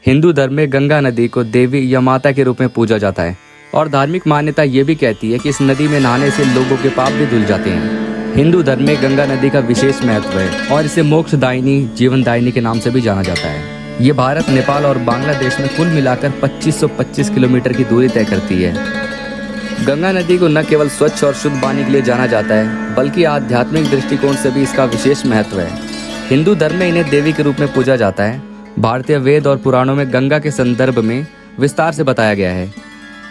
हिंदू धर्म में गंगा नदी को देवी या माता के रूप में पूजा जाता है और धार्मिक मान्यता ये भी कहती है कि इस नदी में नहाने से लोगों के पाप भी धुल जाते हैं। हिंदू धर्म में गंगा नदी का विशेष महत्व है और इसे मोक्षदायिनी, जीवनदायिनी के नाम से भी जाना जाता है। ये भारत, नेपाल और बांग्लादेश में कुल मिलाकर 2525 किलोमीटर की दूरी तय करती है। गंगा नदी को न केवल स्वच्छ और शुद्ध पानी के लिए जाना जाता है, बल्कि आध्यात्मिक दृष्टिकोण से भी इसका विशेष महत्व है। हिंदू धर्म में इन्हें देवी के रूप में पूजा जाता है। भारतीय वेद और पुराणों में गंगा के संदर्भ में विस्तार से बताया गया है।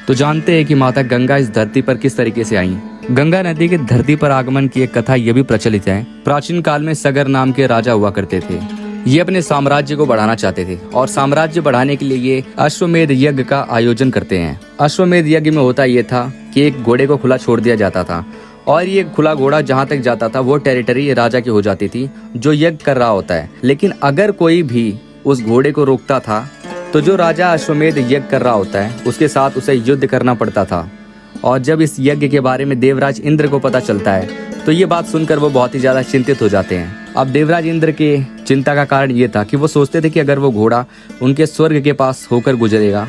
तो जानते हैं कि माता गंगा इस धरती पर किस तरीके से आई। गंगा नदी के धरती पर आगमन की एक कथा ये भी प्रचलित है। प्राचीन काल में सगर नाम के राजा हुआ करते थे। ये अपने साम्राज्य को बढ़ाना चाहते थे और साम्राज्य बढ़ाने के लिए ये अश्वमेध यज्ञ का आयोजन करते हैं। अश्वमेध यज्ञ में होता ये था कि एक घोड़े को खुला छोड़ दिया जाता था और ये खुला घोड़ा जहाँ तक जाता था वो टेरिटरी राजा की हो जाती थी जो यज्ञ कर रहा होता है। लेकिन अगर कोई भी उस घोड़े को रोकता था तो जो राजा अश्वमेध यज्ञ कर रहा होता है उसके साथ उसे युद्ध करना पड़ता था। और जब इस यज्ञ के बारे में देवराज इंद्र को पता चलता है तो ये बात सुनकर वो बहुत ही ज्यादा चिंतित हो जाते हैं। अब देवराज इंद्र के चिंता का कारण ये था कि वो सोचते थे कि अगर वो घोड़ा उनके स्वर्ग के पास होकर गुजरेगा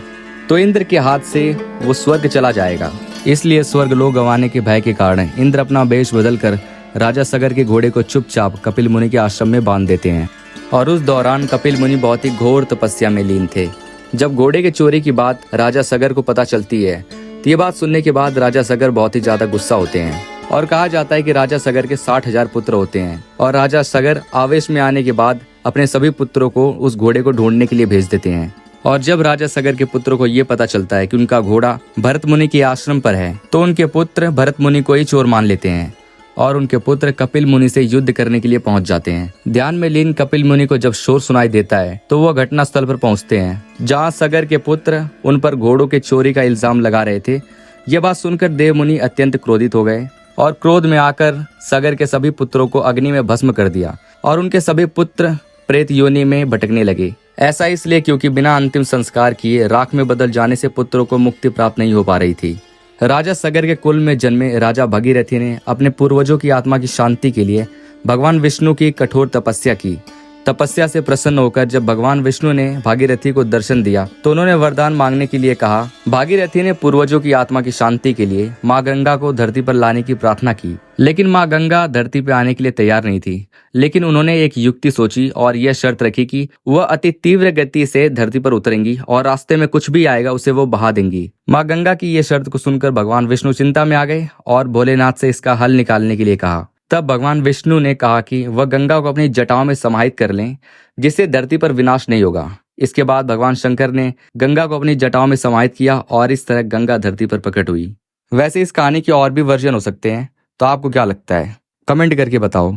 तो इंद्र के हाथ से वो स्वर्ग चला जाएगा। इसलिए स्वर्ग लोग गंवाने के भय के कारण इंद्र अपना वेश बदलकर राजा सगर के घोड़े को चुपचाप कपिल मुनि के आश्रम में बांध देते हैं। और उस दौरान कपिल मुनि बहुत ही घोर तपस्या में लीन थे। जब घोड़े के चोरी की बात राजा सगर को पता चलती है तो ये बात सुनने के बाद राजा सगर बहुत ही ज्यादा गुस्सा होते हैं और कहा जाता है कि राजा सगर के 60,000 पुत्र होते हैं और राजा सगर आवेश में आने के बाद अपने सभी पुत्रों को उस घोड़े को ढूंढने के लिए भेज देते हैं। और जब राजा सगर के पुत्रों को ये पता चलता है कि उनका घोड़ा भरत मुनि के आश्रम पर है तो उनके पुत्र भरत मुनि को ही चोर मान लेते हैं और उनके पुत्र कपिल मुनि से युद्ध करने के लिए पहुंच जाते हैं। ध्यान में लीन कपिल मुनि को जब शोर सुनाई देता है तो वो घटना स्थल पर पहुंचते हैं जहां सगर के पुत्र उन पर घोड़ों के चोरी का इल्जाम लगा रहे थे। ये बात सुनकर देव मुनि अत्यंत क्रोधित हो गए और क्रोध में आकर सगर के सभी पुत्रों को अग्नि में भस्म कर दिया और उनके सभी पुत्र प्रेत योनि में भटकने लगे। ऐसा इसलिए क्योंकि बिना अंतिम संस्कार किए राख में बदल जाने से पुत्रों को मुक्ति प्राप्त नहीं हो पा रही थी। राजा सगर के कुल में जन्मे राजा भगीरथी ने अपने पूर्वजों की आत्मा की शांति के लिए भगवान विष्णु की कठोर तपस्या की। तपस्या से प्रसन्न होकर जब भगवान विष्णु ने भागीरथी को दर्शन दिया तो उन्होंने वरदान मांगने के लिए कहा। भागीरथी ने पूर्वजों की आत्मा की शांति के लिए माँ गंगा को धरती पर लाने की प्रार्थना की, लेकिन माँ गंगा धरती पर आने के लिए तैयार नहीं थी। लेकिन उन्होंने एक युक्ति सोची और यह शर्त रखी कि वह अति तीव्र गति से धरती पर उतरेंगी और रास्ते में कुछ भी आएगा उसे वो बहा देंगी। माँ गंगा की ये शर्त को सुनकर भगवान विष्णु चिंता में आ गए और भोलेनाथ से इसका हल निकालने के लिए कहा। तब भगवान विष्णु ने कहा कि वह गंगा को अपनी जटाओं में समाहित कर लें जिससे धरती पर विनाश नहीं होगा। इसके बाद भगवान शंकर ने गंगा को अपनी जटाओं में समाहित किया और इस तरह गंगा धरती पर प्रकट हुई। वैसे इस कहानी के और भी वर्जन हो सकते हैं, तो आपको क्या लगता है? कमेंट करके बताओ।